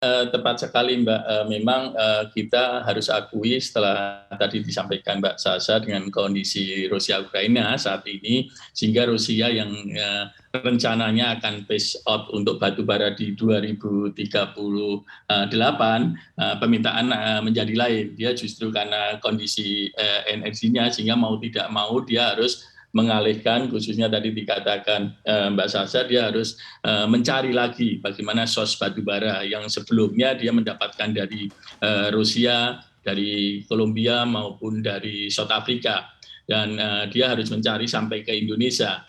tepat sekali Mbak. Memang kita harus akui setelah tadi disampaikan Mbak Sasa dengan kondisi Rusia Ukraina saat ini, sehingga Rusia yang rencananya akan phase out untuk batu bara di 2038, permintaan menjadi lain. Dia justru karena kondisi energinya, sehingga mau tidak mau dia harus mengalihkan, khususnya tadi dikatakan Mbak Sasa, dia harus mencari lagi bagaimana sos batu bara yang sebelumnya dia mendapatkan dari Rusia, dari Kolombia maupun dari South Africa, dan dia harus mencari sampai ke Indonesia,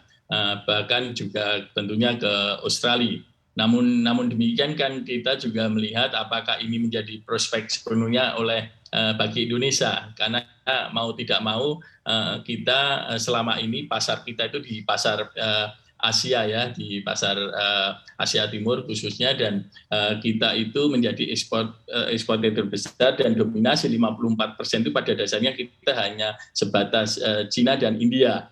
bahkan juga tentunya ke Australia. Namun demikian kan kita juga melihat apakah ini menjadi prospek sepenuhnya oleh bagi Indonesia, karena mau tidak mau kita selama ini pasar kita itu di pasar Asia ya, di pasar Asia Timur khususnya, dan kita itu menjadi eksportir terbesar, dan dominasi 54% itu pada dasarnya kita hanya sebatas Cina dan India.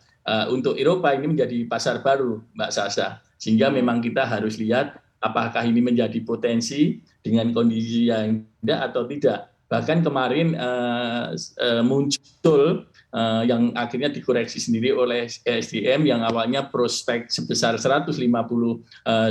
Untuk Eropa ini menjadi pasar baru Mbak Sasa, sehingga memang kita harus lihat apakah ini menjadi potensi dengan kondisi yang tidak atau tidak. Bahkan kemarin muncul yang akhirnya dikoreksi sendiri oleh ESDM yang awalnya prospek sebesar 150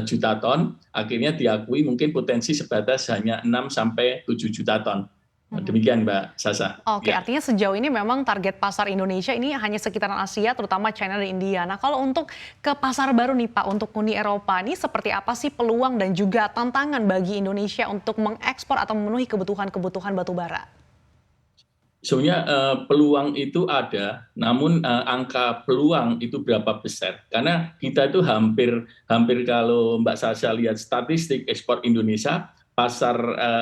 juta ton, akhirnya diakui mungkin potensi sebatas hanya 6 sampai 7 juta ton. Demikian Mbak Sasa. Oke, Ya. artinya sejauh ini memang target pasar Indonesia ini hanya sekitaran Asia, terutama China dan India. Nah, kalau untuk ke pasar baru nih Pak, untuk Uni Eropa, ini seperti apa sih peluang dan juga tantangan bagi Indonesia untuk mengekspor atau memenuhi kebutuhan-kebutuhan batu bara? Sebenarnya peluang itu ada, namun angka peluang itu berapa besar? Karena kita itu hampir kalau Mbak Sasha lihat statistik ekspor Indonesia, pasar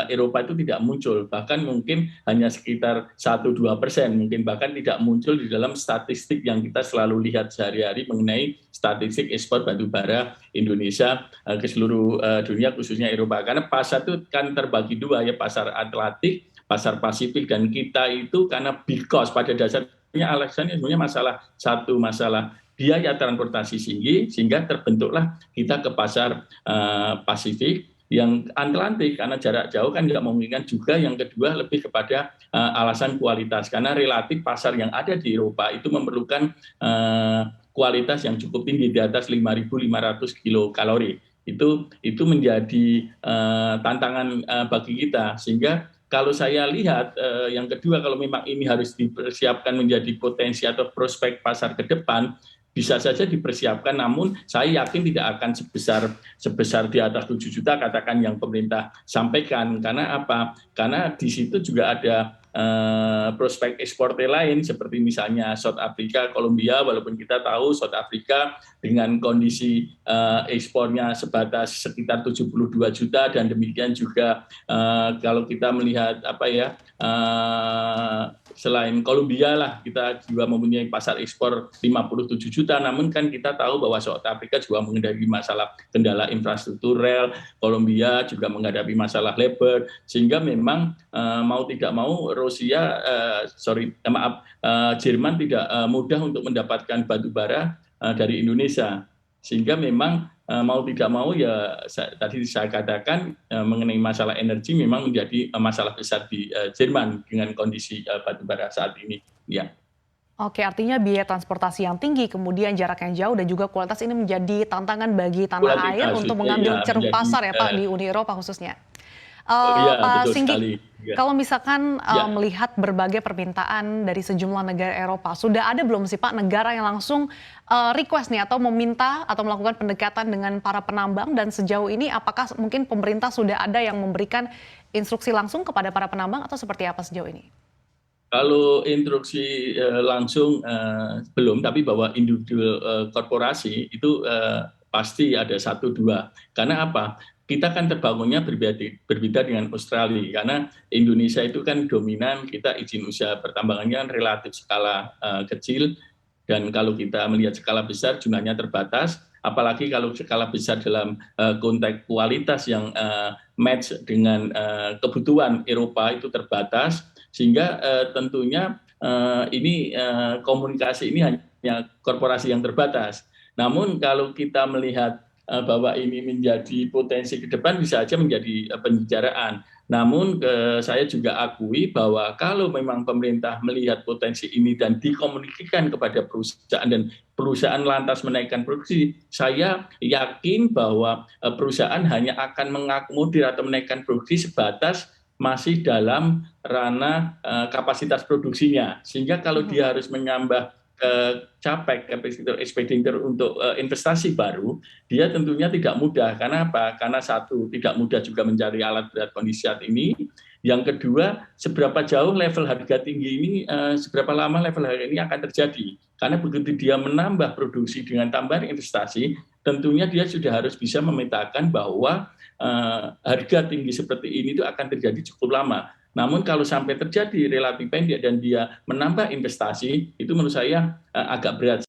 Eropa itu tidak muncul, bahkan mungkin hanya sekitar 1-2%, mungkin bahkan tidak muncul di dalam statistik yang kita selalu lihat sehari-hari mengenai statistik ekspor batu bara Indonesia ke seluruh dunia, khususnya Eropa. Karena pasar itu kan terbagi dua ya, pasar Atlantik, pasar Pasifik, dan kita itu karena because pada dasarnya alasannya sebenarnya masalah biaya transportasi tinggi, sehingga terbentuklah kita ke pasar Pasifik. Yang Atlantik karena jarak jauh kan nggak memungkinkan juga. Yang kedua lebih kepada alasan kualitas, karena relatif pasar yang ada di Eropa itu memerlukan kualitas yang cukup tinggi, di atas 5.500 kilokalori. Itu menjadi tantangan bagi kita, sehingga kalau saya lihat yang kedua, kalau memang ini harus dipersiapkan menjadi potensi atau prospek pasar ke depan, bisa saja dipersiapkan, namun saya yakin tidak akan sebesar di atas 7 juta katakan yang pemerintah sampaikan. Karena apa? Karena di situ juga ada prospek ekspor lain seperti misalnya South Africa, Kolombia, walaupun kita tahu South Africa dengan kondisi ekspornya sebatas sekitar 72 juta, dan demikian juga kalau kita melihat selain Kolombia lah, kita juga mempunyai pasar ekspor 57 juta, namun kan kita tahu bahwa South Africa juga menghadapi masalah kendala infrastruktur rel, Kolombia juga menghadapi masalah labor, sehingga memang mau tidak mau Jerman tidak mudah untuk mendapatkan batu bara dari Indonesia, sehingga memang mau tidak mau ya tadi saya katakan mengenai masalah energi memang menjadi masalah besar di Jerman dengan kondisi batu bara saat ini. Ya. Oke, artinya biaya transportasi yang tinggi, kemudian jarak yang jauh, dan juga kualitas ini menjadi tantangan bagi tanah air untuk mengambil ceruk pasar ya Pak, di Uni Eropa khususnya. Iya, Pak betul Singgih, sekali. Ya. kalau misalkan Ya. melihat berbagai permintaan dari sejumlah negara Eropa, sudah ada belum sih Pak negara yang langsung request nih atau meminta atau melakukan pendekatan dengan para penambang, dan sejauh ini apakah mungkin pemerintah sudah ada yang memberikan instruksi langsung kepada para penambang atau seperti apa sejauh ini? Kalau instruksi langsung belum, tapi bahwa individual korporasi itu pasti ada 1-2. Karena apa? Kita kan terbangunnya berbeda dengan Australia, karena Indonesia itu kan dominan, kita izin usaha pertambangannya kan relatif skala kecil, dan kalau kita melihat skala besar jumlahnya terbatas, apalagi kalau skala besar dalam konteks kualitas yang match dengan kebutuhan Eropa itu terbatas, sehingga tentunya ini komunikasi ini hanya korporasi yang terbatas. Namun kalau kita melihat bahwa ini menjadi potensi ke depan bisa saja menjadi pembicaraan. Namun saya juga akui bahwa kalau memang pemerintah melihat potensi ini dan dikomunikasikan kepada perusahaan dan perusahaan lantas menaikkan produksi, saya yakin bahwa perusahaan hanya akan mengakomodir atau menaikkan produksi sebatas masih dalam ranah kapasitas produksinya. Sehingga kalau dia harus menambah capek kapasitor ekspediter untuk investasi baru, dia tentunya tidak mudah. Karena apa? Karena satu, tidak mudah juga mencari alat berat kondisi saat ini. Yang kedua, seberapa jauh level harga tinggi ini, seberapa lama level harga ini akan terjadi. Karena begitu dia menambah produksi dengan tambahan investasi, tentunya dia sudah harus bisa memetakan bahwa harga tinggi seperti ini itu akan terjadi cukup lama. Namun kalau sampai terjadi relatif pendek dan dia menambah investasi, itu menurut saya agak berat.